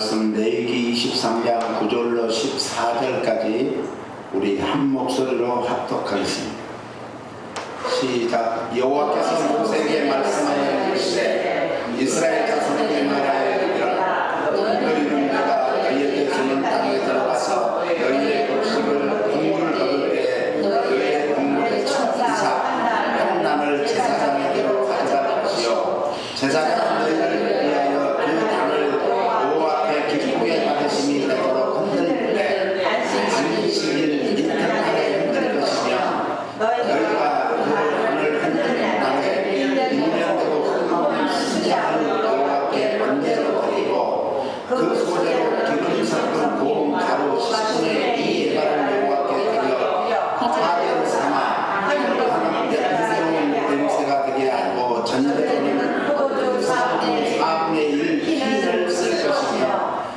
레위기 23장 9절로 14절까지 우리 한 목소리로 합독하겠습니다. 시작. 여호와께서 모세에게 말씀하여 이르시되 이스라엘 자손에게 말하여 이르라. 너희는 내가 너희에게 주는 땅에 들어가서 너희의 곡식을 곡물을 거둘 때에 너희의 곡물의 첫 이삭 한 단을 제사장에게로 가져갈 것이요 제사장은 너희를 위하여 그 단을 여호와 앞에 기쁘게 받으심이 되도록 흔들 때 안식일 이튿날에 흔들 것이며 너희가 그 단을 흔드는 날에 1년 되고 흠없는 순양을 여호와께 번제로 드리고 그 소재로 기름 섞은 고운 가루 10분의 2 에바를 여호와께 드려 화제로 삼아 하나님께 부드러운 냄새가 되게 하고 전제로는 4분의 1 흰을 쓸 것이며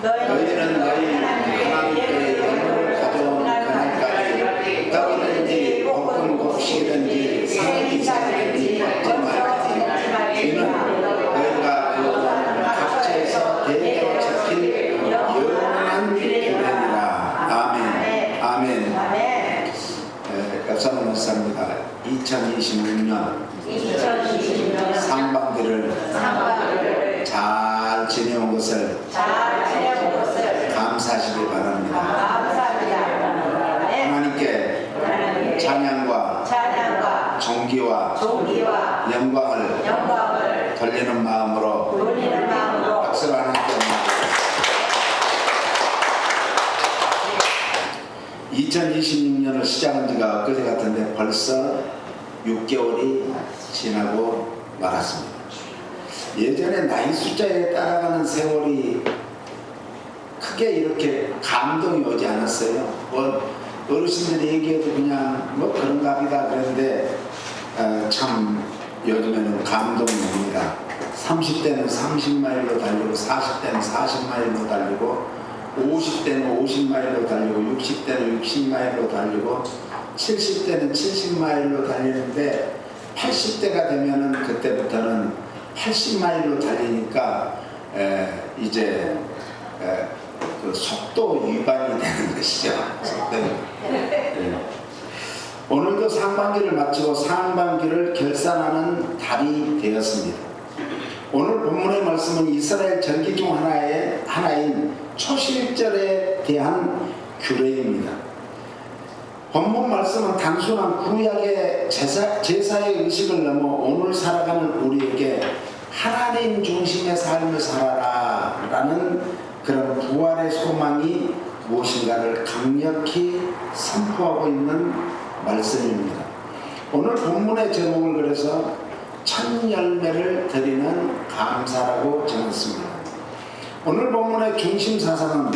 너희는 너희 하나님께 영혼을 가져온 그날까지 떡이든지 볶은 곡식이든지 생이삭이든지 먹지 말지. 이는 너희가 그 각처에서 대대로 지킬 영원한 규례니라. 아멘. 아멘. 여사는 목사입니다. 2026년 상반기를 잘 지내온 것을 감사하시기 바랍니다. 하나님께 찬양과 존귀와 영광을 돌리는 마음으로 박수를 하나님께 2026년을 시작한 지가 엊그제 같은데 벌써 6개월이 지나고 말았습니다. 예전에 나이 숫자에 따라가는 세월이 크게 이렇게 감동이 오지 않았어요. 어르신들이 얘기해도 그냥 뭐 그런가 보다 그랬는데 참 요즘에는 감동이 옵니다. 30대는 30마일로 달리고 40대는 40마일로 달리고 50대는 50마일로 달리고 60대는 60마일로 달리고 70대는 70마일로 달리는데 80대가 되면은 그때부터는 80마일로 달리니까 이제 그 속도 위반이 되는 것이죠. 속도 위반. 오늘도 상반기를 마치고 상반기를 결산하는 달이 되었습니다. 오늘 본문의 말씀은 이스라엘 절기 중 하나인 초실절에 대한 규례입니다. 본문 말씀은 단순한 구약의 제사의 의식을 넘어 오늘 살아가는 우리에게 하나님 중심의 삶을 살아라 라는 그런 부활의 소망이 무엇인가를 강력히 선포하고 있는 말씀입니다. 오늘 본문의 제목을 그래서 첫 열매를 드리는 감사라고 정했습니다. 오늘 본문의 중심 사상은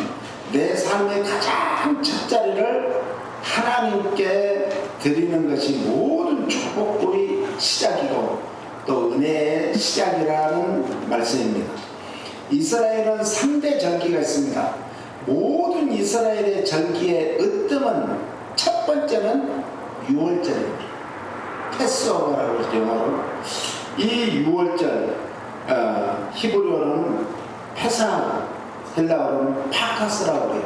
내 삶의 가장 첫 자리를 하나님께 드리는 것이 모든 축복의 시작이고 또 은혜의 시작이라는 말씀입니다. 이스라엘은 3대 절기가 있습니다. 모든 이스라엘의 절기의 으뜸은 첫 번째는 6월절입니다. 패스오버라고 하죠, 영어로. 이 6월절 히브리어로는 페사, 헬라어로는 파카스라고 해요.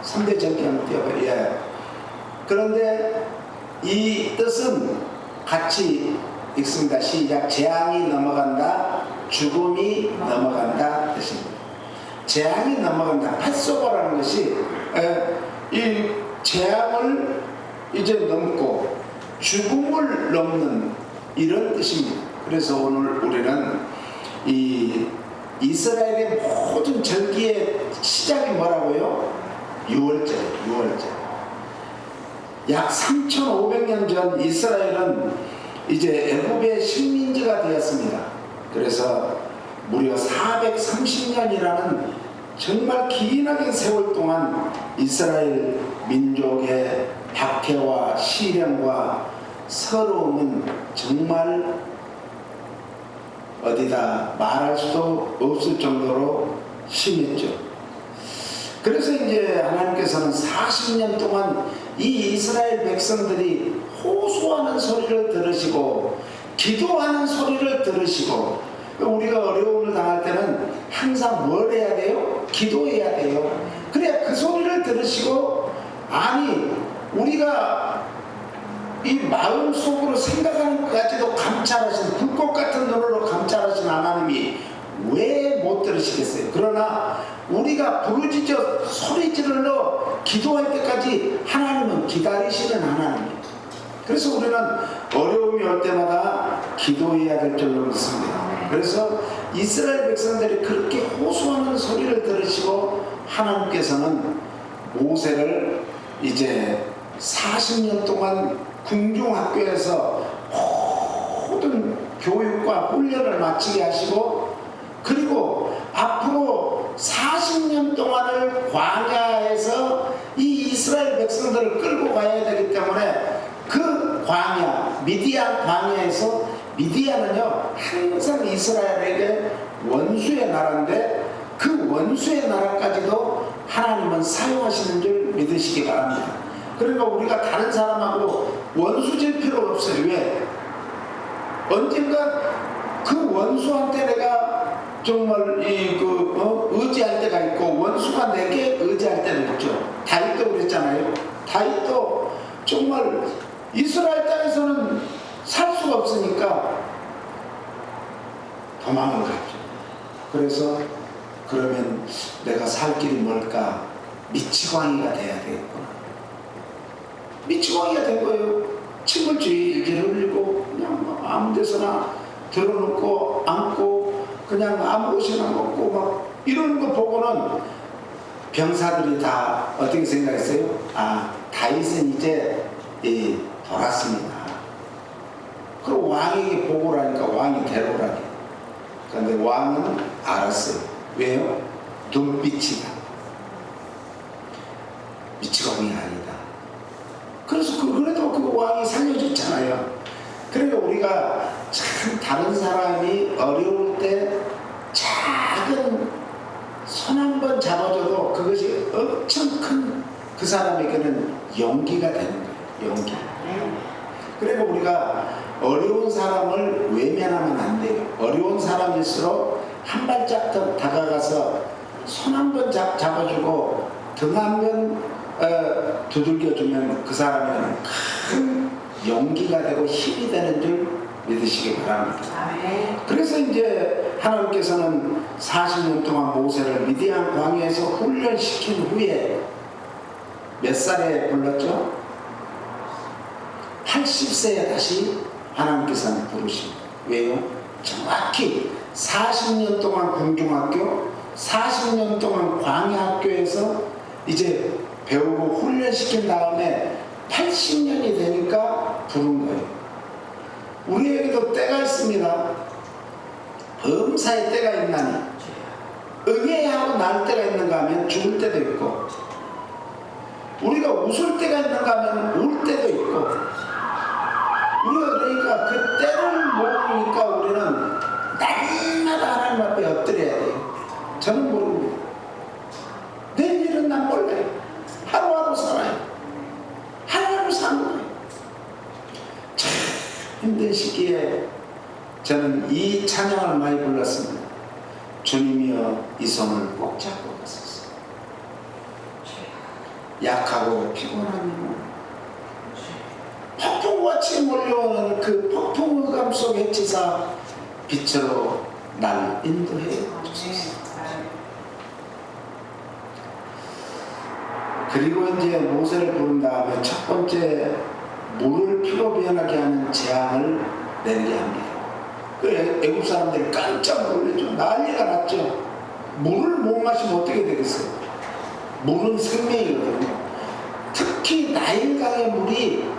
3대 절기 한번 띄워봐요. 그런데 이 뜻은 같이 읽습니다. 시작. 재앙이 넘어간다, 죽음이 넘어간다 뜻입니다. 재앙이 넘어간다. 패스오버라는 것이 이 재앙을 이제 넘고 죽음을 넘는 이런 뜻입니다. 그래서 오늘 우리는 이 이스라엘의 모든 절기의 시작이 뭐라고요? 6월절. 약 3,500년 전 이스라엘은 이제 애굽의 식민지가 되었습니다. 그래서 무려 430년이라는 정말 기나긴 세월 동안 이스라엘 민족의 박해와 시련과 서러움은 정말 어디다 말할 수 없을 정도로 심했죠. 그래서 이제 하나님께서는 40년 동안 이 이스라엘 백성들이 호소하는 소리를 들으시고 기도하는 소리를 들으시고 우리가 어려움을 당할 때는 항상 뭘 해야 돼요? 기도해야 돼요. 그래야 그 소리를 들으시고, 아니 우리가 이 마음속으로 생각하는 것까지도 감찰하신, 불꽃 같은 눈으로 감찰하신 하나님이 왜 못 들으시겠어요? 그러나 우리가 부르짖어 소리 지르러 기도할 때까지 하나님은 기다리시는 하나님이에요. 그래서 우리는 어려움이 올 때마다 기도해야 될 줄로 믿습니다. 그래서 이스라엘 백성들이 그렇게 호소하는 소리를 들으시고 하나님께서는 모세를 이제 40년 동안 궁중학교에서 모든 교육과 훈련을 마치게 하시고, 그리고 앞으로 40년 동안을 광야에서 이 이스라엘 백성들을 끌고 가야 되기 때문에 그 광야, 미디안 광야에서, 미디안은요 항상 이스라엘에게 원수의 나라인데 그 원수의 나라까지도 하나님은 사용하시는 줄 믿으시기 바랍니다. 그러니까 우리가 다른 사람하고 원수질 필요가 없어요. 왜? 언젠가 그 원수한테 내가 정말 의지할 때가 있고, 원수가 내게 의지할 때는 있죠. 다윗도 그랬잖아요. 다윗도 정말 이스라엘 땅에서는 살 수가 없으니까 도망을 갔죠. 그래서 그러면 내가 살 길이 뭘까? 미치광이가 돼야 되겠구나. 미치광이가 된 거예요. 침을 질질 흘리고 그냥 뭐 아무 데서나 들어놓고 앉고 그냥 아무 곳이나 먹고 막 이러는 거 보고는 병사들이 다 어떻게 생각했어요? 아, 다윗은 이제 돌았습니다. 그리고 왕에게 보고를 하니까 왕이 데려오라게. 그런데 왕은 알았어요. 왜요? 눈빛이다. 미치광이 아니다. 그래서 그래도 그 왕이 살려줬잖아요. 그러니까 우리가 참 다른 사람이 어려울 때 작은 손 한 번 잡아줘도 그것이 엄청 큰 그 사람에게는 용기가 되는 거예요. 용기. 그러니까 우리가 어려운 사람을 외면하면 안 돼요. 어려운 사람일수록 한 발짝 더 다가가서 손 한 번 잡아주고 등 한 번 두들겨주면 그 사람에게는 큰 용기가 되고 힘이 되는 줄 믿으시기 바랍니다. 그래서 이제 하나님께서는 40년 동안 모세를 미디안 광야에서 훈련시킨 후에 몇 살에 불렀죠? 80세에 다시 하나님께서는 부르십니다. 왜요? 정확히 40년 동안 궁중학교, 40년 동안 광야학교에서 이제 배우고 훈련시킨 다음에 80년이 되니까 부른 거예요. 우리에게도 때가 있습니다. 범사에 때가 있나니 응애하고 날 때가 있는가 하면 죽을 때도 있고, 우리가 웃을 때가 있는가 하면 울 때도 있고, 우리가 그러니까 그 때를 모르니까 우리는 날마다 하나님 앞에 엎드려야 돼요. 저는 모릅니다. 내일은 난 몰라요. 하루하루 살아요. 하루하루 사는 거예요. 참 힘든 시기에 저는 이 찬양을 많이 불렀습니다. 주님이여 이 손을 꼭 잡고 가소서. 약하고 피곤한 몸, 폭풍같이 몰려오는 그 폭풍감 속에 지사 빛으로 날 인도해 주소서. 그리고 이제 모세를 부른 다음에 첫 번째 물을 피로 변하게 하는 재앙을 내리게 합니다. 그 애국 사람들이 깜짝 놀라죠. 난리가 났죠. 물을 못 마시면 어떻게 되겠어요? 물은 생명이거든요. 특히 나일강의 물이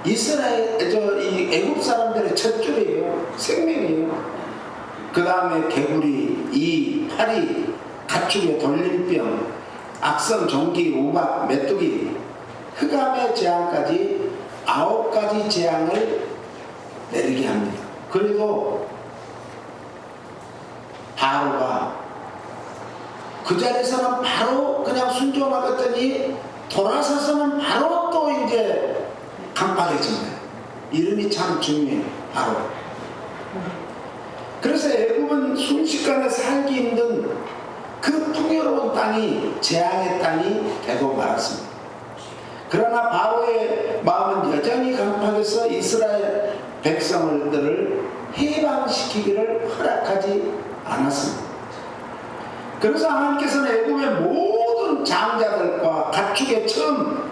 이 애국 사람들의 첫 줄이에요. 생명이에요. 그 다음에 개구리, 이, 파리, 가축의 돌림병, 악성, 종기, 우박, 메뚜기, 흑암의 재앙까지 9가지 재앙을 내리게 합니다. 그리고 바로가 그 자리에서는 바로 그냥 순종하겠더니 돌아서서는 바로 또 이제 강팍해집니다. 이름이 참 중요해요. 바로 그래서 애굽은 순식간에 살기 힘든 그 풍요로운 땅이 재앙의 땅이 되고 말았습니다. 그러나 바로의 마음은 여전히 강팍해서 이스라엘 백성들을 해방시키기를 허락하지 않았습니다. 그래서 하나님께서는 애굽의 모든 장자들과 가축의 처음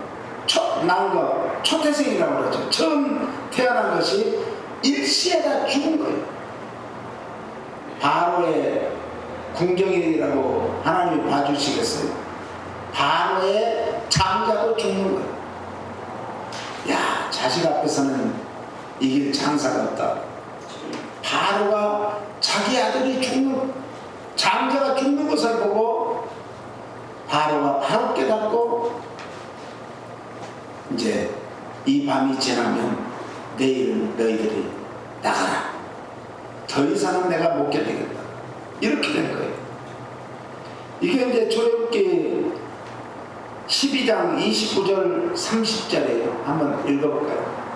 난 것, 초태생이라고 그러죠. 처음 태어난 것이 일시에 다 죽은 거예요. 바로의 궁정이라고 하나님이 봐주시겠어요? 바로의 장자도 죽는 거예요. 야, 자식 앞에서는 이길 장사가 없다. 바로가 자기 아들이 죽는, 장자가 죽는 것을 보고 바로가 바로 깨닫고, 이제 이 밤이 지나면 내일 너희들이 나가라. 더 이상은 내가 못 견디겠다. 이렇게 된 거예요. 이게 이제 출애굽기 12장 29절 30절이에요. 한번 읽어볼까요?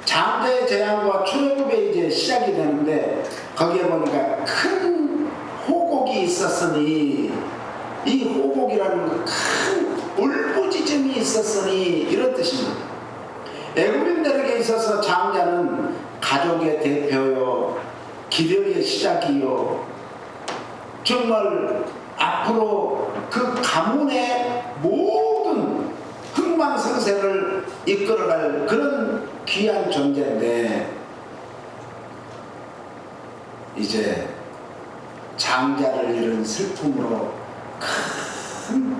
장자의 재앙과 출애굽이 이제 시작이 되는데, 거기에 보니까 큰 호곡이 있었으니, 이 호곡이라는 큰 울부짖음이 있었으니 이런 뜻입니다. 애굽인들에게 있어서 장자는 가족의 대표요, 기력의 시작이요, 정말 앞으로 그 가문의 모든 흥망성쇠를 이끌어갈 그런 귀한 존재인데, 이제 장자를 잃은 슬픔으로 큰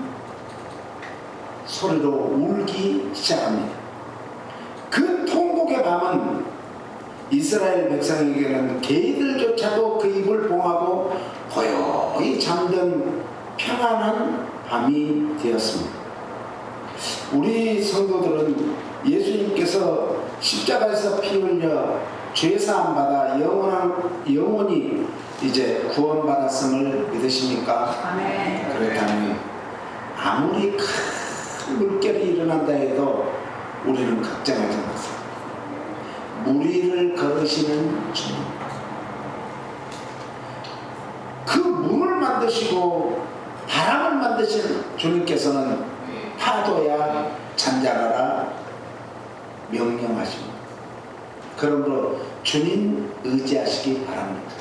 소리로 울기 시작합니다. 그 통곡의 밤은 이스라엘 백성에게는 개들조차도 그 입을 봉하고 고요히 잠든 평안한 밤이 되었습니다. 우리 성도들은 예수님께서 십자가에서 피 흘려 죄사함 받아 영원히 이제 구원받았음을 믿으십니까? 아멘. 그렇다면 아무리 큰 물결이 일어난다 해도 우리는 걱정하지 마세요. 무리를 걸으시는 주님, 그 문을 만드시고 바람을 만드신 주님께서는 파도야 잔잔하라 명령하십니다. 그러므로 주님 의지하시기 바랍니다.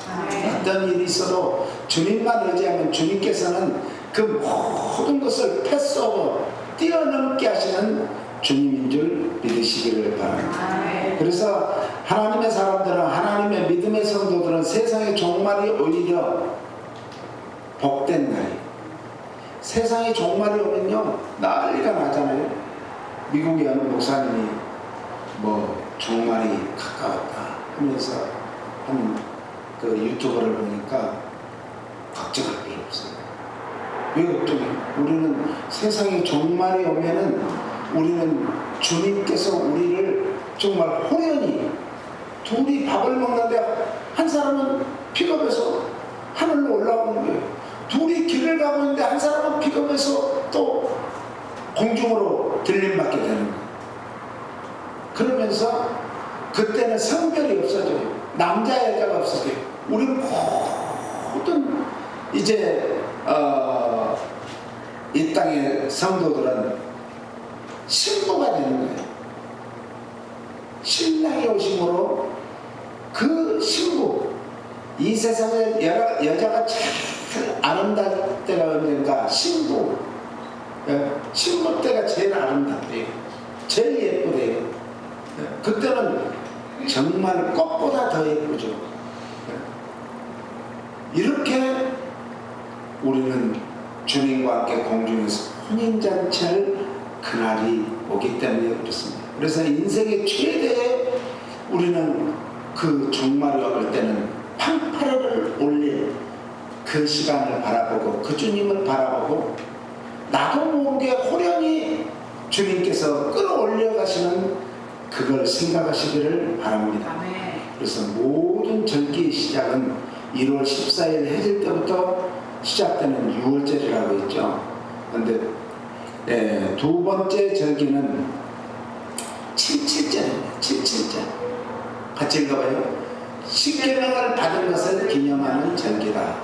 어떤 일이 있어도 주님만 의지하면 주님께서는 그 모든 것을 패스오버 뛰어넘게 하시는 주님인 줄 믿으시기를 바랍니다. 그래서 하나님의 사람들은, 하나님의 믿음의 성도들은 세상의 종말이 오히려 복된 날이에요. 세상의 종말이 오면요 난리가 나잖아요. 미국의 어느 목사님이 뭐 종말이 가까웠다 하면서 한 그 유튜브를 보니까 걱정할 필요 없어요. 왜 걱정해요? 우리는 세상의 종말이 오면은 우리는 주님께서 우리를 정말 호련히, 둘이 밥을 먹는데 한 사람은 픽업해서 하늘로 올라오는 거예요. 둘이 길을 가고 있는데 한 사람은 픽업해서 또 공중으로 들림받게 되는 거예요. 그러면서 그때는 성별이 없어져요. 남자 여자가 없어져요. 우리 모든 이제 이 땅의 성도들은 신부가 되는 거예요. 신랑이 오심으로 그 신부, 이 세상에 여자가 제일 아름다울 때가 언젠가 신부, 신부 때가 제일 아름답대요. 제일 예쁘대요. 그때는 정말 꽃보다 더 예쁘죠. 이렇게 우리는 주님과 함께 공중에서 혼인잔치를 그날이 오기 때문에 그렇습니다. 그래서 인생의 최대의 우리는 그 종말이 올 때는 판파르를 올릴 그 시간을 바라보고 그 주님을 바라보고 나도 모르게 호련히 주님께서 끌어올려 가시는 그걸 생각하시기를 바랍니다. 그래서 모든 절기의 시작은 1월 14일 해질 때부터 시작되는 6월절이라고 했죠. 그런데 두 번째 절기는 77절입니다. 77절. 같이 읽어봐요. 십계명을 받은 것을 기념하는 절기다.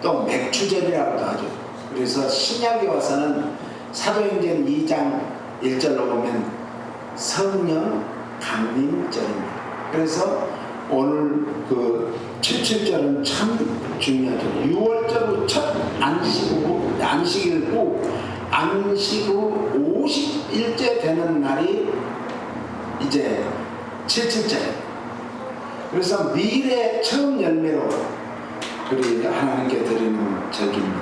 또 맥추절이라고도 하죠. 그래서 신약에 와서는 사도행전 2장 1절로 보면 성령 강림절입니다. 그래서 오늘 그 77절은 참 중요하죠. 6월절 첫 안식일 후 안식 후 50일째 되는 날이 이제 77절이에요. 그래서 밀의 처음 열매로 우리 하나님께 드리는 절기입니다.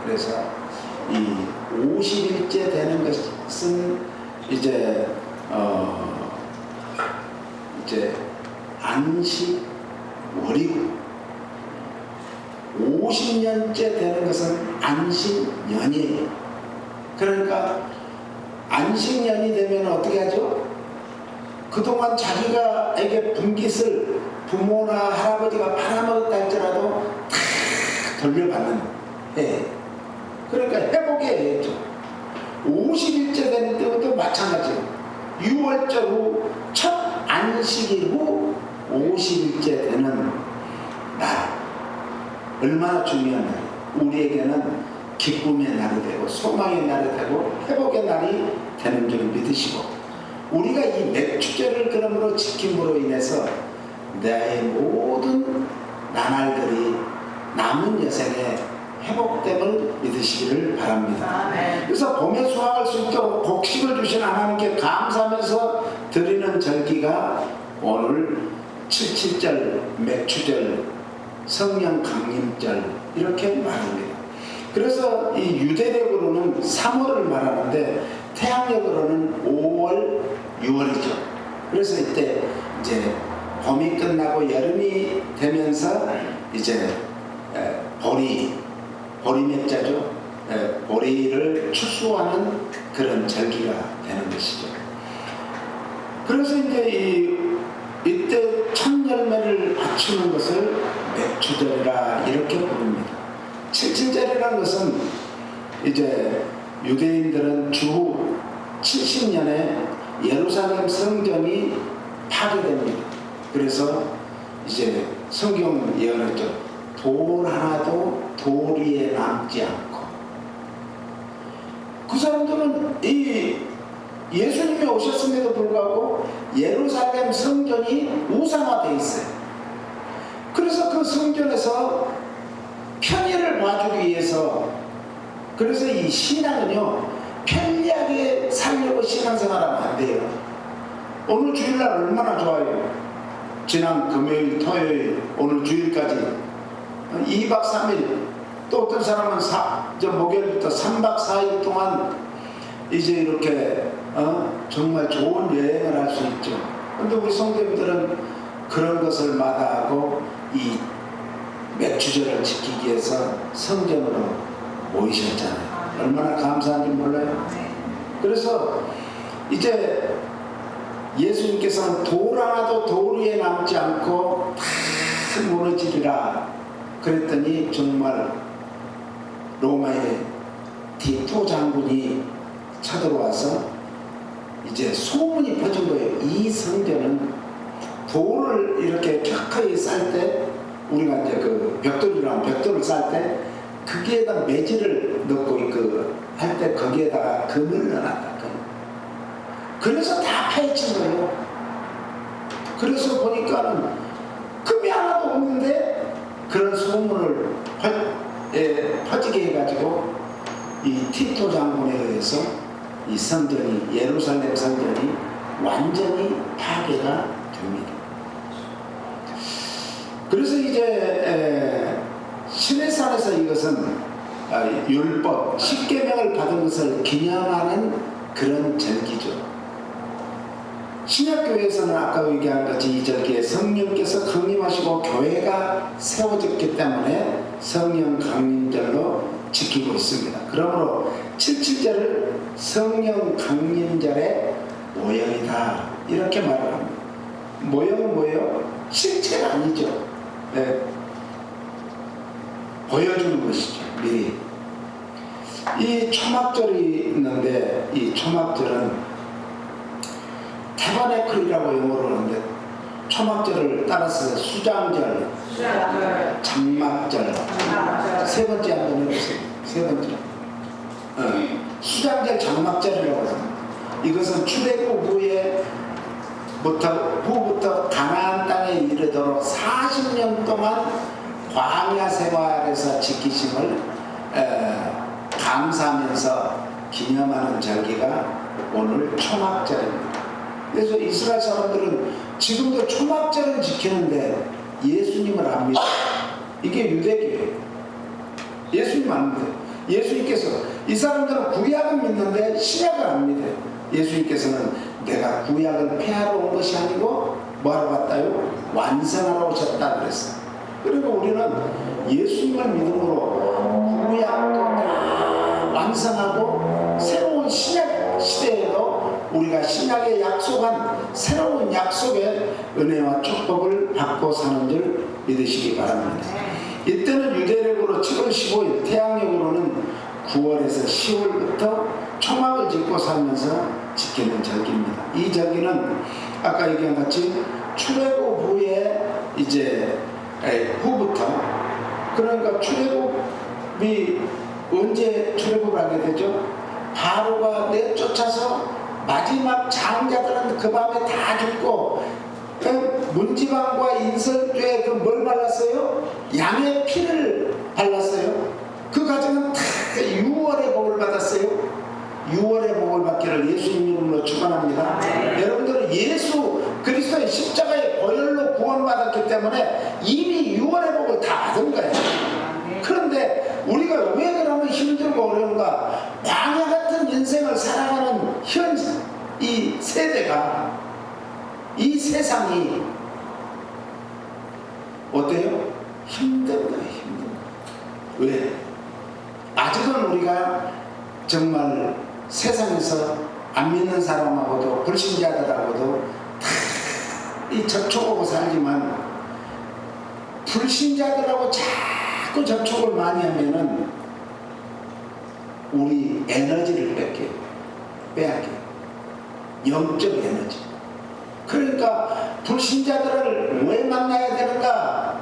그래서 이 50일째 되는 것은 이제 안식월이고 50년째 되는 것은 안식년이에요. 그러니까 안식년이 되면 어떻게 하죠? 그동안 자기가에게 분깃을 부모나 할아버지가 팔아먹었다 할지라도 다 돌려받는 해. 그러니까 회복의 해죠. 50일째 되는 때도 마찬가지예요. 6월절 후 첫 안식일 후 50일째 되는 날. 얼마나 중요한 날. 우리에게는 기쁨의 날이 되고 소망의 날이 되고 회복의 날이 되는 줄 믿으시고, 우리가 이 맥추절을 그러므로 지킴으로 인해서 내 모든 나날들이 남은 여생에 회복됨을 믿으시기를 바랍니다. 그래서 봄에 수확할 수 있도록 곡식을 주신 하나님께 감사하면서 드리는 절기가 오늘 77절 맥추절, 성령 강림절 이렇게 말합니다. 그래서 이 유대력으로는 3월을 말하는데 태양력으로는 5월, 6월이죠. 그래서 이때 이제 봄이 끝나고 여름이 되면서 이제 보리맥자죠. 보리를 추수하는 그런 절기가 되는 것이죠. 그래서 이제 이때 첫 열매를 바치는 것을 맥추절이라 이렇게 부릅니다. 칠칠절이라는 것은 이제 유대인들은 주 70년에 예루살렘 성전이 파괴됩니다. 그래서 이제 성경 예언했죠. 돌 하나도 돌 위에 남지 않고. 그 사람들은 이 예수님이 오셨음에도 불구하고 예루살렘 성전이 우상화되어 있어요. 그래서 그 성전에서 편의를 봐주기 위해서, 그래서 이 신앙은요 편리하게 살려고 신앙생활하면 안 돼요. 오늘 주일날 얼마나 좋아요. 지난 금요일, 토요일, 오늘 주일까지 2박 3일, 또 어떤 사람은 목요일부터 3박 4일 동안 이제 이렇게 정말 좋은 여행을 할 수 있죠. 근데 우리 성도님들은 그런 것을 마다하고 이 맥추절을 지키기 위해서 성전으로 모이셨잖아요. 얼마나 감사한지 몰라요. 그래서 이제 예수님께서는 돌 하나도 돌 위에 남지 않고 다 무너지리라 그랬더니 정말 로마의 티토 장군이 쳐들어와서 이제 소문이 퍼진 거예요. 이 성전은 돌을 이렇게 켜켜이 쌀 때, 우리가 이제 그 벽돌을 쌀 때 거기에다 매질을 넣고 할 때 거기에다가 금을 넣어놨다. 그래서 다 파헤친 거예요. 그래서 보니까는 금이 하나도 없는데 그런 소문을 퍼지게 해가지고 이 티토 장군에 의해서 이 성전이, 예루살렘 성전이 완전히 파괴가 됩니다. 그래서 이제 시내산에서 이것은 율법, 십계명을 받은 것을 기념하는 그런 절기죠. 신약교회에서는 아까 얘기한 같이 이 절기에 성령께서 강림하시고 교회가 세워졌기 때문에 성령 강림절로 지키고 있습니다. 그러므로 77절을 성령 강림절의 모형이다 이렇게 말을 합니다. 모형은 뭐예요? 실체가 아니죠. 네. 보여주는 것이죠. 미리. 이 초막절이 있는데 이 초막절은 타버네클이라고 영어로 하는데 초막절을 따라서 수장절, 장막절, 세 번째 한번 해보세요. 세 번째. 수장절, 장막절이라고 합니다. 이것은 출애굽 후부터 가나안 땅에 이르도록 40년 동안 광야 생활에서 지키심을 감사하면서 기념하는 절기가 오늘 초막절입니다. 그래서 이스라엘 사람들은 지금도 초막절을 지키는데 예수님을 안 믿어요. 이게 유대교예요. 예수님 안 믿어요. 예수님께서 이 사람들은 구약은 믿는데 신약을 안 믿어요. 예수님께서는 내가 구약을 폐하러 온 것이 아니고 뭐하러 왔다요? 완성하러 오셨다 그랬어요. 그리고 우리는 예수님을 믿음으로 구약도 다 완성하고 새로운 신약 시대에도 우리가 신약에 약속한 새로운 약속의 은혜와 축복을 받고 사는 줄 믿으시기 바랍니다. 이때는 유대력으로 7월 15일, 태양력으로는 9월에서 10월부터 초막을 짓고 살면서 지키는 절기입니다. 이 절기는 아까 얘기한 같이 출애굽 후에 이제 후부터, 그러니까 출애굽이 언제 출애굽을 하게 되죠? 바로가 내쫓아서 마지막 장자들은 그 밤에 다 죽고 문지방과 인설주에 뭘 발랐어요? 양의 피를 발랐어요. 그 가정은 다 6월의 복을 받았어요. 6월의 복을 받기를 예수님 이름으로 축원합니다. 여러분들은 예수 그리스도의 십자가의 보혈로 구원받았기 때문에 이미 6월의 복을 다 받은 거예요. 그런데 우리가 왜 그러면 힘들고 어려운가? 광야 같은 인생을 살아가는 이 세대가, 이 세상이 어때요? 힘든 거예요. 힘든 거예요. 왜? 아직은 우리가 정말 세상에서 안 믿는 사람하고도 불신자들하고도 다 이 접촉하고 살지만 불신자들하고 자꾸 접촉을 많이 하면은 우리 에너지를 빼앗겨요. 영적 에너지. 그러니까 불신자들을 왜 만나야 되는가?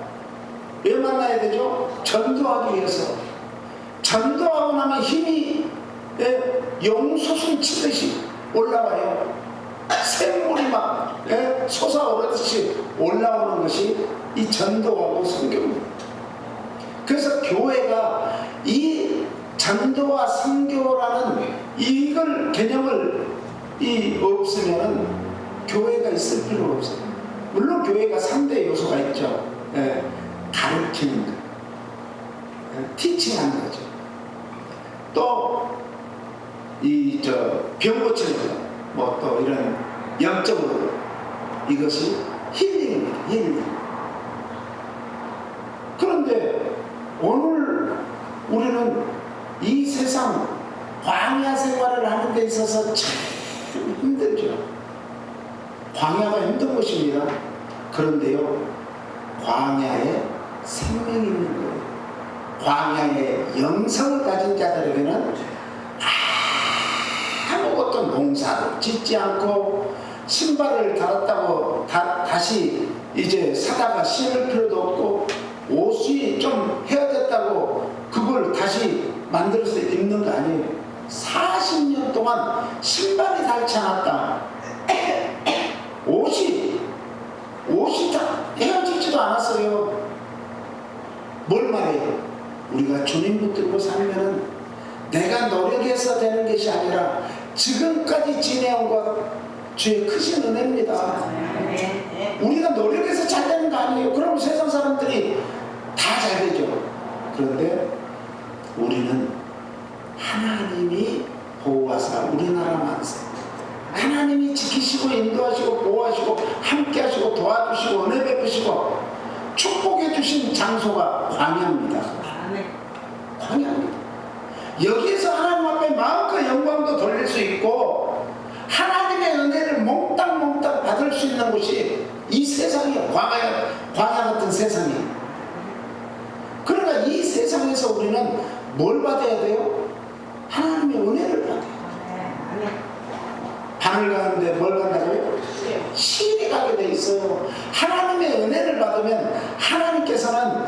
왜 만나야 되죠? 전도하기 위해서. 전도하고 나면 힘이 용솟음 치듯이 올라와요. 샘물이 막 솟아오르듯이 올라오는 것이 이 전도하고 선교입니다. 그래서 교회가 이 전도와 선교라는 이걸 개념을 없으면 교회가 있을 필요가 없어요. 물론 교회가 3대 요소가 있죠. 가르치는 것, 티칭하는 거죠. 또 병 고치는 것, 뭐 또 이런 영적으로 이것이 힐링입니다. 힐링. 그런데 오늘 우리는 이 세상 광야 생활을 하는 데 있어서 참 힘들죠. 광야가 힘든 것입니다. 그런데요, 광야에 생명이 있는 거예요. 광야에 영성을 가진 자들에게는 아무것도 농사를 짓지 않고 신발을 달았다고 다시 이제 사다가 신을 필요도 없고 옷이 좀 헤어졌다고 그걸 다시 만들어서 입는 거 아니에요. 40년 동안 신발이 닳지 않았다. 옷이 다 헤어지지도 않았어요. 뭘 말해요? 우리가 주님 붙들고 살면은 내가 노력해서 되는 것이 아니라 지금까지 지내온 것 주의 크신 은혜입니다. 우리가 노력해서 잘 되는 거 아니에요. 그럼 세상 사람들이 다 잘 되죠. 그런데 우리는 하나님이 보호하사 우리나라 만세, 하나님이 지키시고 인도하시고 보호하시고 함께하시고 도와주시고 은혜 베푸시고 축복해 주신 장소가 광야입니다. 광야입니다. 여기에서 하나님 앞에 마음껏 영광도 돌릴 수 있고 하나님의 은혜를 몽땅 받을 수 있는 곳이 이 세상이에요. 광야 같은 세상이. 그러니까 이 세상에서 우리는 뭘 받아야 돼요? 하나님의 은혜를 받아요. 하늘 가는데 뭘 간다고요? 시일이 가게 돼 있어요. 하나님의 은혜를 받으면 하나님께서는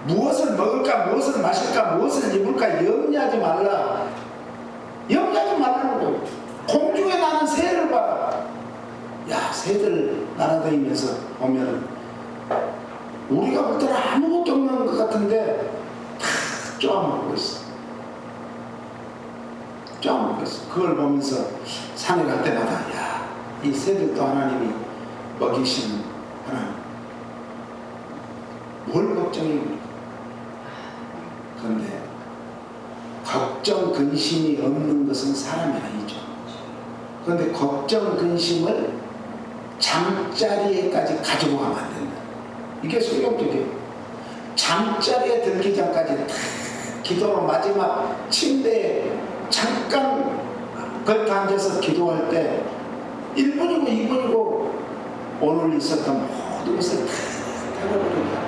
무엇을 먹을까, 무엇을 마실까, 무엇을 입을까 염려하지 말라. 염려하지 말라는 거예요. 공중에 나는 새를 봐라. 야, 새들 날아다니면서 보면은 우리가 볼 때는 아무것도 없는 것 같은데 다 쪼아먹고 있어. 쪼아먹고 있어. 그걸 보면서 산에 갈 때마다 야, 이 새들도 하나님이 먹이시는 하나님. 뭘 걱정입니까? 그런데 걱정 근심이 없는 것은 사람이 아니죠. 그런데 걱정 근심을 잠자리에까지 가지고 가면 안 된다. 이게 소용적이에요. 잠자리에 들기 전까지 다 기도로 마지막 침대에 잠깐 걸터 앉아서 기도할 때 1분이고 2분이고 오늘 있었던 모든 것을 다 털어버립니다.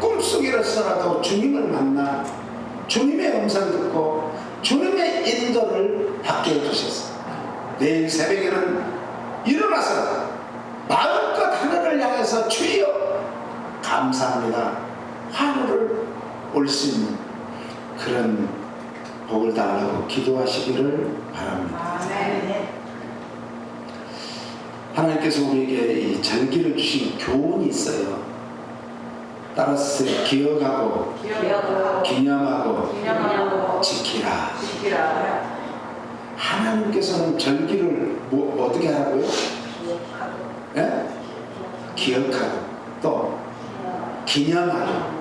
꿈속에서라도 주님을 만나 주님의 음성을 듣고 주님의 인도를 받게 해주셨어요. 내일 새벽에는 일어나서 마음껏 하늘을 향해서 주여 감사합니다 하늘을 올 수 있는 그런 복을 달라고 기도하시기를 바랍니다. 하나님께서 우리에게 이 절기를 주신 교훈이 있어요. 따라서 기억하고 기념하고 지키라. 하나님께서는 절기를 어떻게 하라고요? 예? 기억하고 또 기념하고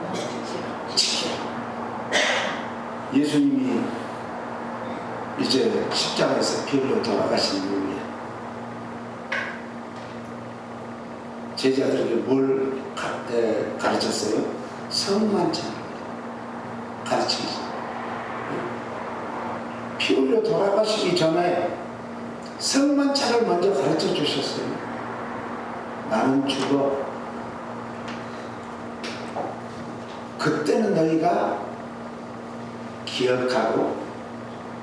지키라. 예수님이 이제 십자가에서 피 흘려 돌아가신 이후에 제자들에게 뭘 가르쳤어요? 성만찬 가르치셨어요. 피 흘려 돌아가시기 전에 성만찬을 먼저 가르쳐 주셨어요. 나는 죽어. 그때는 너희가 기억하고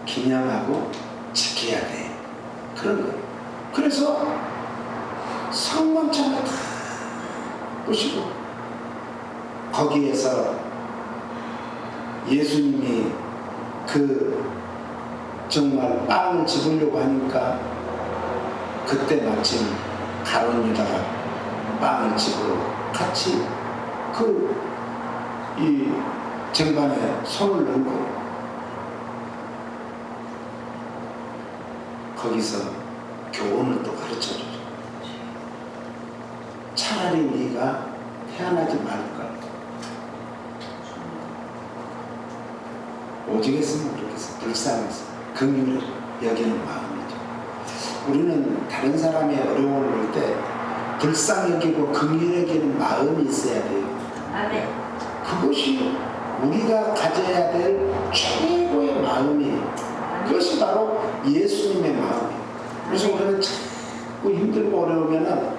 기념하고 지켜야 돼. 그런 거예요. 그래서 성만찬을 다 보시고 거기에서 예수님이 정말 빵을 집으려고 하니까 그때 마침 가룟 유다가 빵을 집으러 같이 이 쟁반에 손을 넣고 거기서 교훈을 또 가르쳐주죠. 차라리 네가 태어나지 말걸. 오직했으면 모르겠어. 불쌍해서 긍휼을 여기는 마음이죠. 우리는 다른 사람의 어려움을 볼 때 불쌍히 여기고 긍휼히 여기는 마음이 있어야 돼요. 그것이 우리가 가져야 될 최고의 마음이에요. 그것이 바로 예수님의 마음이에요. 그래서 우리는 자꾸 힘들고 어려우면은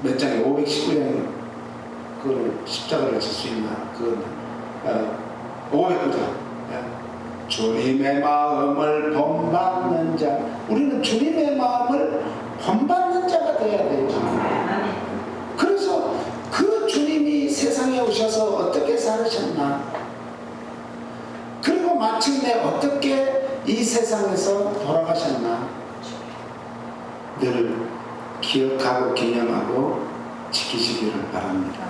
몇 장에 519장 그 십자가를 질 수 있나? 509장. 주님의 마음을 본받는 자. 우리는 주님의 마음을 본받는 자가 되어야 돼요. 그래서 그 주님이 세상에 오셔서 어떻게 살으셨나? 그리고 마침내 어떻게 이 세상에서 돌아가셨나? 늘 기억하고 기념하고 지키시기를 바랍니다.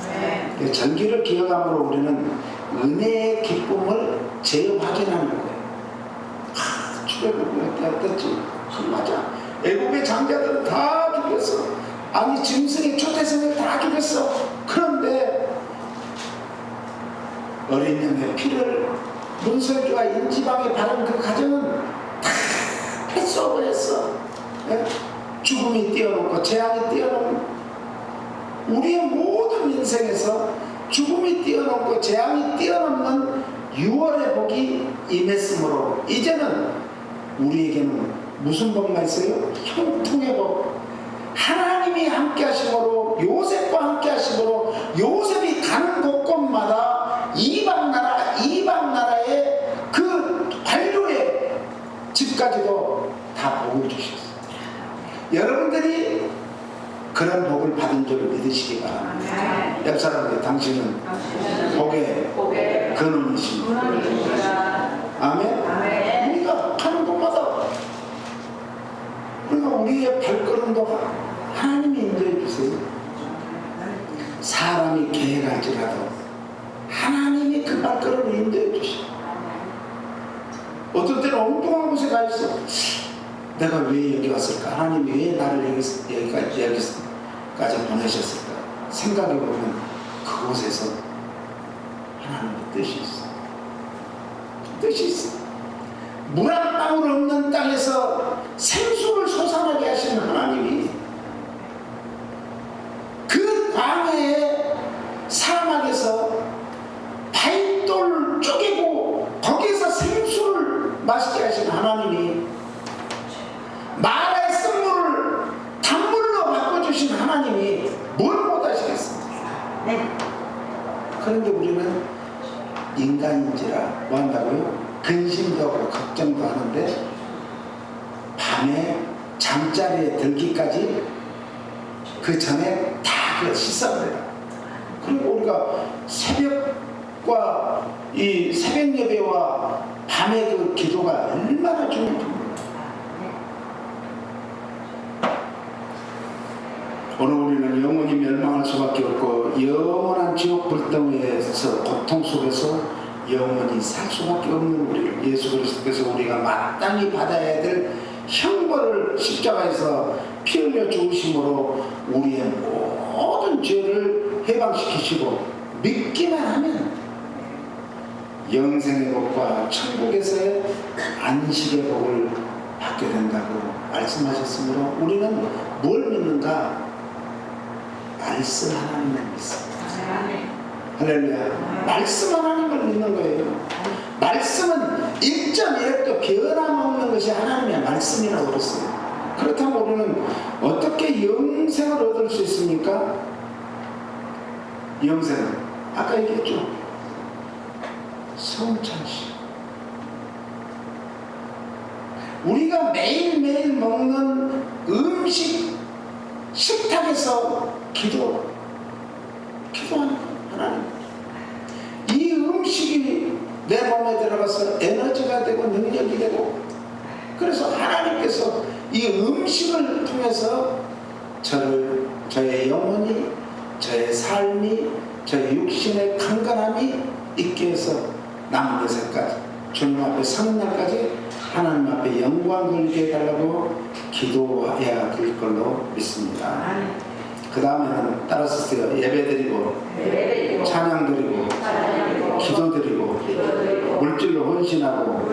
절기를 기억함으로 우리는 은혜의 기쁨을 재확인하는 거예요. 출애굽을 때 어땠지? 맞아. 애국의 장자들은 다 죽였어. 아니 짐승의 초태생을 다 죽였어. 그런데 어린 양의 피를 문설주와 인지방에 바른 그 가정은 다 패스오버했어. 죽음이 뛰어넘고 재앙이 뛰어넘고 우리의 모든 인생에서 죽음이 뛰어넘고 재앙이 뛰어넘는 6월의 복이 임했으므로 이제는 우리에게는 무슨 복만 있어요? 형통의 복. 하나님이 함께 하심으로 요셉과 함께 하심으로 요셉이 가는 곳곳마다 이방 나라의 그 관료의 집까지도 다 복을 주셨어요. 여러분들이 그런 복을 받은 줄 믿으시기 바랍니다. 옆 사람들 당신은 복의 근원이십니다. 아멘. 우리가 가는 곳마다 우리가 우리의 발걸음도 하나님이 인도해 주세요. 사람이 계획할지라도 하나님이 그 발걸음을 인도해 주시고, 어떤 때는 엉뚱한 곳에 가 있어. 내가 왜 여기 왔을까? 하나님이 왜 나를 여기까지 보내셨을까? 생각해 보면 그곳에서 하나님의 뜻이 있어. 뜻이 있어. 물 한 방울 없는 땅에서 생수를 솟아나게 하시는 하나님이 그 광야의 사막에서 바위돌 쪼개고 거기에서 생수를 마시게 하신 하나님이 마라의 쓴물을 단물로 바꿔주신 하나님이 뭘 못하시겠습니까? 그런데 우리는 인간인지라 뭐 한다고요? 근심도 하고 걱정도 하는데 밤에 잠자리에 들기까지 그 전에 다 그걸 씻어버려요. 그리고 우리가 새벽과 이 새벽 예배와 밤의 그 기도가 얼마나 중요한지 몰라요. 오늘 우리는 영원히 멸망할 수밖에 없고 영원한 지옥 불덩이에서 고통 속에서 영원히 살 수밖에 없는 우리를 예수 그리스도께서 우리가 마땅히 받아야 될 형벌을 십자가에서 피 흘려 죽으심으로 우리의 모든 죄를 해방시키시고 믿기만 하면 영생의 복과 천국에서의 안식의 복을 받게 된다고 말씀하셨으므로 우리는 뭘 믿는가? 말씀 하나님을 믿습니다. 할렐루야. 말씀 하나님을 믿는 거예요. 말씀은 1.1획도 변함없는 것이 하나님의 말씀이라고 그랬어요. 그렇다면 우리는 어떻게 영생을 얻을 수 있습니까? 영생은 아까 얘기했죠. 성찬식. 우리가 매일매일 먹는 음식 식탁에서 기도하는 하나님. 이 음식이 내 몸에 들어가서 에너지가 되고 능력이 되고, 그래서 하나님께서 이 음식을 통해서 저의 영혼이, 저의 삶이, 저의 육신의 강건함이 있게 해서 남은 데서까지 주님 앞에 서는 날까지 하나님 앞에 영광 돌리게 해달라고 기도해야 될 걸로 믿습니다. 그 다음에는 따라서 쓰세요. 예배드리고 찬양드리고 기도드리고 물질로 헌신하고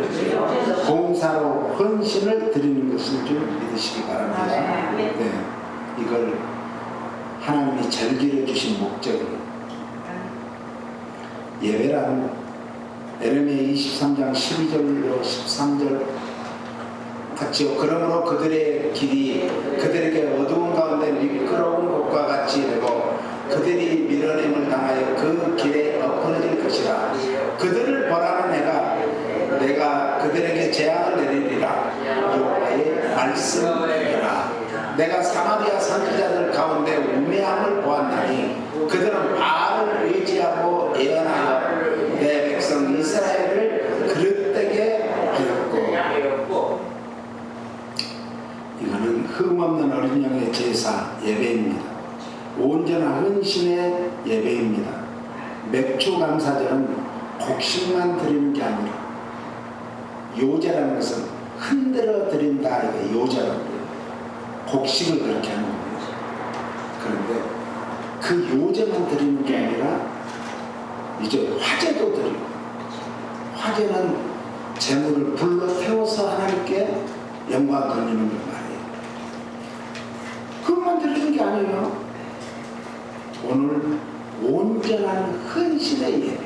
봉사로 헌신을 드리는 것인 줄 믿으시기 바랍니다. 네, 이걸 하나님이 절기해 주신 목적이에요. 예배란 에레미야 23장 12절로 13절 같이요. 그러므로 그들의 길이 그들에게 어두운 가운데 미끄러운 곳과 같이 되고 그들이 밀어냄을 당하여 그 길에 엎어질 것이라. 그들을 벌하는 내가 그들에게 재앙을 내리리라. 여호와의 말씀이라. 내가 사마리아 선지자들 가운데 우매함을 보았나니 그들은 바알을 의지하고 예언하여 내 백성 이스라엘을 그릇되게 하였고. 이거는 흠없는 어린 양의 제사 예배입니다. 온전한 헌신의 예배입니다. 맥주 감사절은 곡식만 드리는 게 아니라 요제라는 것은 흔들어 드린다. 이게 요제라고 해요. 곡식을 그렇게 하는 거예요. 그런데 그 요제만 드리는 게 아니라 이제 화제도 드리고, 화제는 재물을 불러 태워서 하나님께 영광 돌리는 걸 말이에요. 그것만 드리는 게 아니에요. 오늘 온전한 헌신의 예배.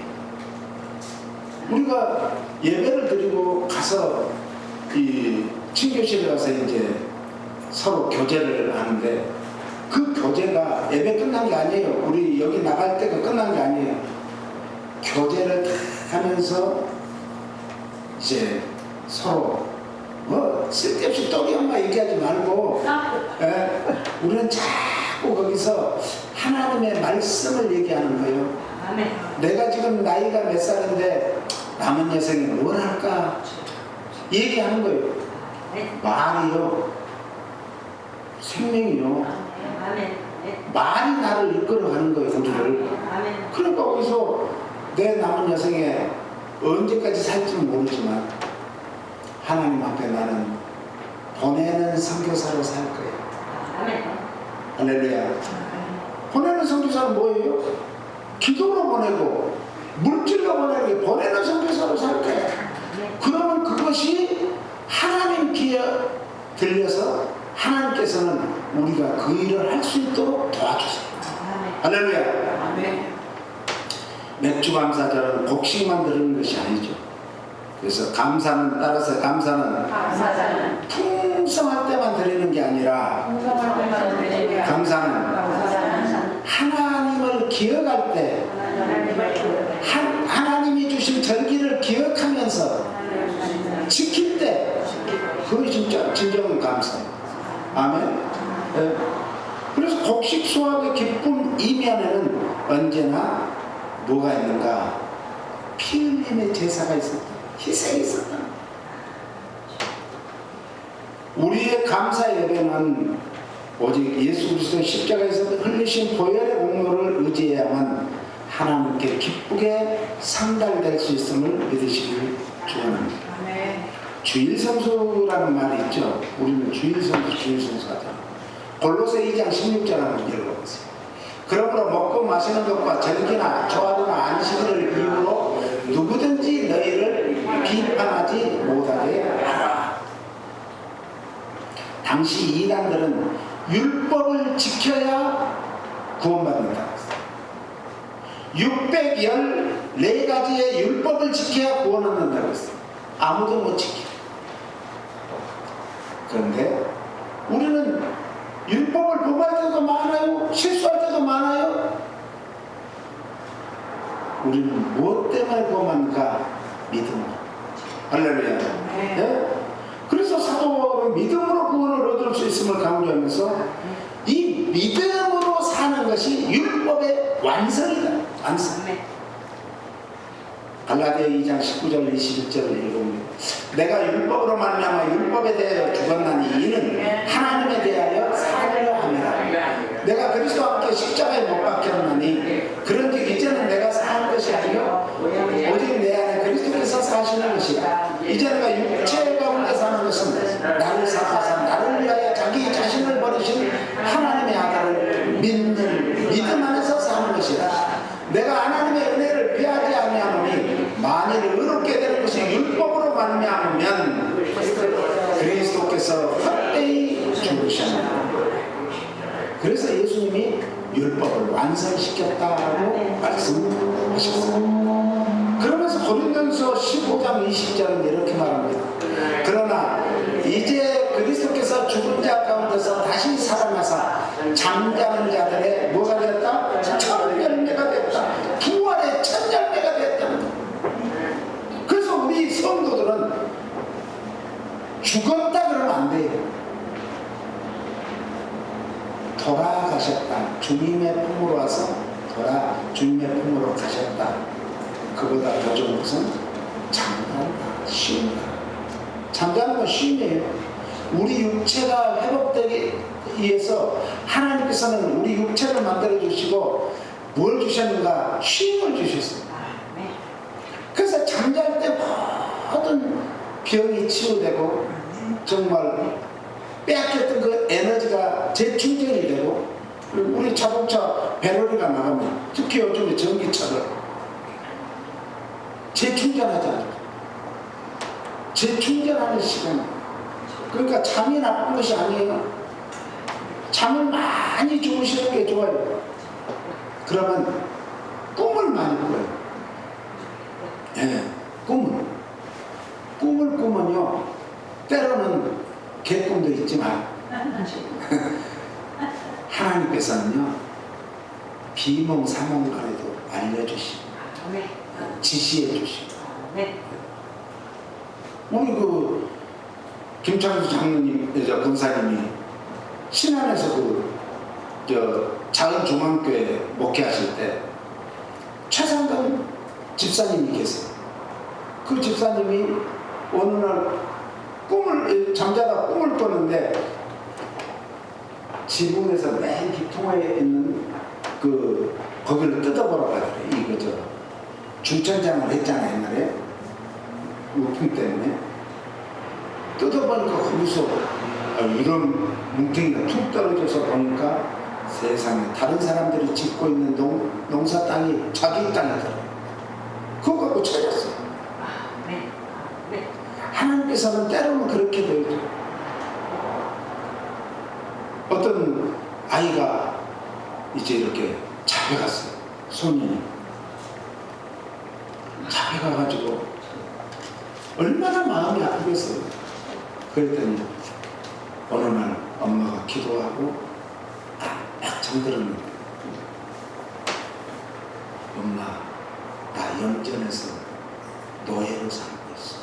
우리가 예배를 드리고 가서 이 친교실에 가서 이제 서로 교제를 하는데 그 교제가 예배 끝난 게 아니에요. 우리 여기 나갈 때가 끝난 게 아니에요. 교제를 다 하면서 이제 서로 뭐 쓸데없이 또 우리 엄마 얘기하지 말고 우리는 자꾸 거기서 하나님의 말씀을 얘기하는 거예요. 아멘. 내가 지금 나이가 몇 살인데 남은 여생에 뭘 할까 얘기하는 거예요. 말이요 생명이요. 아멘. 말이 나를 이끌어가는 거예요, 우리를. 아멘. 그러니까 거기서 내 남은 여생에 언제까지 살지는 모르지만 하나님 앞에 나는 보내는 선교사로 살 거예요. 아멘. 할렐루야. 보내는 선교사는 뭐예요? 기도로 보내고 물질로 보내고 보내는 선교사로 살 거예요. 그러면 그것이 하나님 귀에 들려서 하나님께서는 우리가 그 일을 할 수 있도록 도와주세요. 할렐루야. 아멘. 맥주 감사절은 곡식만 드리는 것이 아니죠. 그래서 감사는 따라서 감사는 풍성할 때만 드리는 게 아니라 감사는 하나님을 기억할 때 하나님이 주신 절기를 기억하면서 지킬 때 그게 진짜 진정한 감사예요. 아멘. 네. 그래서 곡식 수확의 기쁨 이면에는 언제나 뭐가 있는가? 피 흘림의 제사가 있었다. 희생이 있었다. 우리의 감사 예배는 오직 예수 그리스도 십자가에서 흘리신 보혈의 공로를 의지해야만 하나님께 기쁘게 상달될 수 있음을 믿으시길 축원합니다. 주일성수라는 말이 있죠. 우리는 주일성수 하잖아. 골로새 2장 16절 한번 읽어보세요. 그러므로 먹고 마시는 것과 절기나 조화루나 안식일을 이유로 누구든지 너희를 비판하지 못하게 하라. 당시 이단들은 율법을 지켜야 구원받는다. 614가지의 율법을 지켜야 구원 얻는다고 했어요. 아무도 못 지켜. 그런데 우리는 율법을 범할 때도 많아요. 실수할 때도 많아요. 우리는 무엇 때문에 범합니까? 믿음으로. 할렐루야. 네? 그래서 사도는 믿음으로 구원을 얻을 수 있음을 강조하면서 이 믿음으로 사는 것이 율법의 완성이다. 완성. 갈라디아 2장 19절 21절을 읽어봅니다. 내가 율법으로 말미암아 율법에 대하여 죽었나니 이는 하나님에 대하여 살려 함이라. 내가 그리스도와 함께 십자가에 못 박혔나니 그런즉 이제는 내가 사는 것이 아니요 오직 내 안에 그리스도께서 사시는 것이라. 이제 내가 육체 가운데 사는 것은 나를 사랑하사 나를 위하여 자기 자신을 버리신 하나님의 아들을 믿는 믿음 안에서 사는 것이라. 내가 하나님의 은혜를 피하지 아니하노니 만일 의롭게 되는 것이 율법으로 말미암으면 그리스도께서 헛되이 죽으셨습니다. 그래서 예수님이 율법을 완성시켰다고 말씀하셨습니다. 그러면서 고린도전서 15장 20절은 이렇게 말합니다. 그러나 이제 그리스도께서 죽은 자 가운데서 다시 살아나사 잠자는 자들의 뭐가 되었다? 첫 열매가 되었다. 부활의 첫 열매가 되었다. 그래서 우리 성도들은 죽었다 그러면 안 돼요. 돌아가셨다. 주님의 품으로 와서 주님의 품으로 가셨다. 그보다 더 좋은 것은 잠깐다. 쉰다. 잠자는 건 쉼이에요. 우리 육체가 회복되기 위해서 하나님께서는 우리 육체를 만들어 주시고 뭘 주셨는가? 쉼을 주셨어요. 그래서 잠잘 때 모든 병이 치유되고 정말 빼앗겼던 그 에너지가 재충전이 되고, 그리고 우리 자동차 배터리가 나가면 특히 요즘에 전기차를 재충전하잖아요. 재충전하는 시간. 그러니까 잠이 나쁜 것이 아니에요. 잠을 많이 주무시는 게 좋아요. 그러면 꿈을 많이 꿔요. 네, 꿈을 꾸면요, 때로는 개꿈도 있지만 하나님께서는요 비몽사몽거리도 알려주시고 지시해 주시고, 우리 그 김창수 장로님, 권사님이 신안에서 작은 중앙교회 목회하실 때 최상근 집사님이 계세요. 그 집사님이 어느 날 잠자다 꿈을 꿨는데 지붕에서 맨 기통에 있는 거기를 뜯어보라고 하더래요. 중천장을 했잖아요, 옛날에. 우풍 때문에. 뜯어보니까 거기서 이런 뭉탱이가 툭 떨어져서 보니까 세상에 다른 사람들이 짓고 있는 농사 땅이 자기 땅이더라고요. 그거 갖고 찾았어요. 네. 네. 하나님께서는 때로는 그렇게 되죠. 어떤 아이가 이제 이렇게 잡혀갔어요. 손이 잡혀가가지고 얼마나 마음이 아프겠어요. 그랬더니 어느 날 엄마가 기도하고 딱 잠들었는데 엄마 나 염전에서 노예로 살고 있어.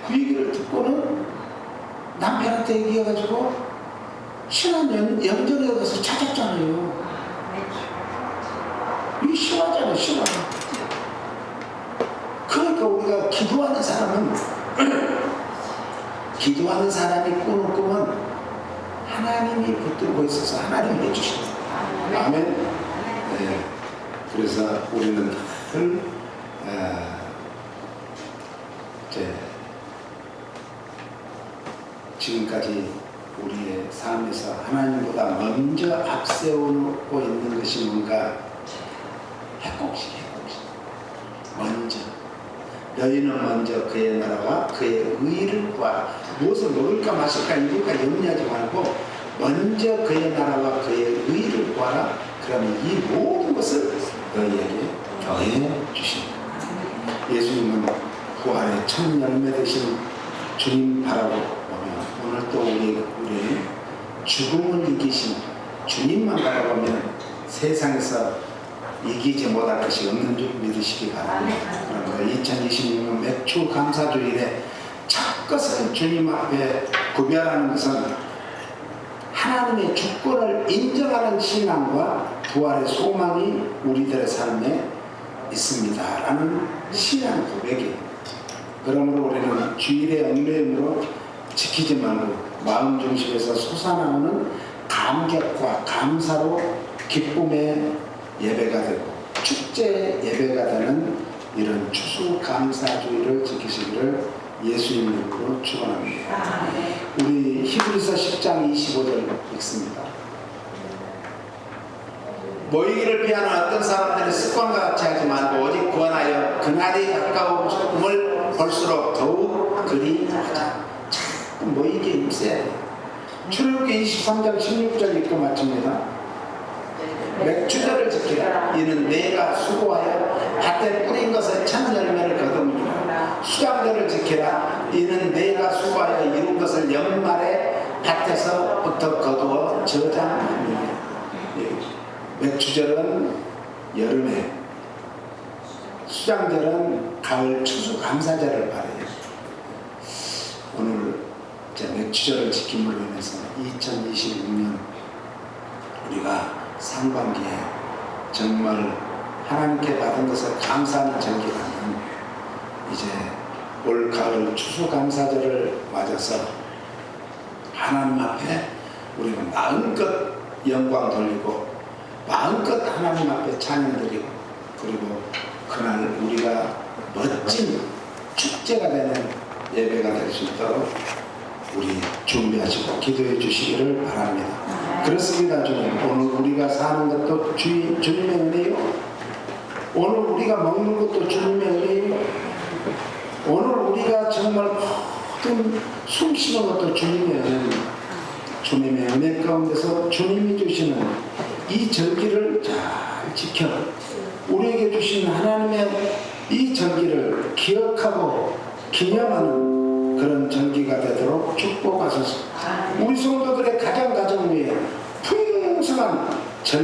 그 얘기를 듣고는 남편한테 얘기해가지고 신안 염전에 가서 찾았잖아요. 이 신화잖아요, 신화. 그러니까 우리가 기도하는 사람이 꾸는 꿈은 하나님이 붙들고 있어서 하나님이 해주신다. 아멘. 네. 그래서 우리는 늘 지금까지 우리의 삶에서 하나님보다 먼저 앞세우고 있는 것이 뭔가 해곡식 먼저 너희는 먼저 그의 나라와 그의 의를 구하라. 무엇을 먹을까 마실까 입을까 염려하지 말고 먼저 그의 나라와 그의 의를 구하라. 그러면 이 모든 것을 너희에게 더해 주신다. 예수님은 부활의 첫 열매 되신 주님 바라고 보면 오늘 또 우리 죽음을 이기신 주님만 바라보면 세상에서 이기지 못할 것이 없는 줄 믿으시기 바랍니다. 그러므로 2026년 맥주 감사주일에 첫 것은 주님 앞에 구별하는 것은 하나님의 주권을 인정하는 신앙과 부활의 소망이 우리들의 삶에 있습니다 라는 신앙 고백이에요. 그러므로 우리는 주일의 얽매임으로 지키지 말고 마음 중심에서 솟아나오는 감격과 감사로 기쁨의 예배가 되고 축제 예배가 되는 이런 추수감사주의를 지키시기를 예수님 이름으로 축원합니다. 우리 히브리서 10장 25절 읽습니다. 모이기를 피하는 어떤 사람들은 습관과 같이 하지 말고 오직 구원하여 그날이 가까움을 볼수록 더욱 그리 하자. 참 모이기에 힘써야 돼요. 출애굽기 23장 16절 읽고 마칩니다. 맥주절을 지키라. 이는 내가 수고하여 밭에 뿌린 것에 참 열매를 거두니라. 수장절을 지키라. 이는 내가 수고하여 이룬 것을 연말에 밭에서부터 거두어 저장하니라. 맥주절은 여름에, 수장절은 가을 추수감사절을 말해요. 오늘 맥주절을 지킴으로 인해서 2026년 우리가 상반기에 정말 하나님께 받은 것을 감사하는 절기라면 이제 올 가을 추수감사절을 맞아서 하나님 앞에 우리가 마음껏 영광 돌리고 마음껏 하나님 앞에 찬양드리고 그리고 그날 우리가 멋진 축제가 되는 예배가 될 수 있도록 우리 준비하시고 기도해 주시기를 바랍니다. 그렇습니다. 주님. 오늘 우리가 사는 것도 주님의 은혜요. 오늘 우리가 먹는 것도 주님의 은혜요. 오늘 우리가 정말 모든 숨 쉬는 것도 주님의 은혜입니다. 주님의 은혜 가운데서 주님이 주시는 이 절기를 잘 지켜 우리에게 주신 하나님의 이 절기를 기억하고 기념하는 그런 절기가 되도록 축복하소서. 우리 성도들의 가정 위에 풍성한 절기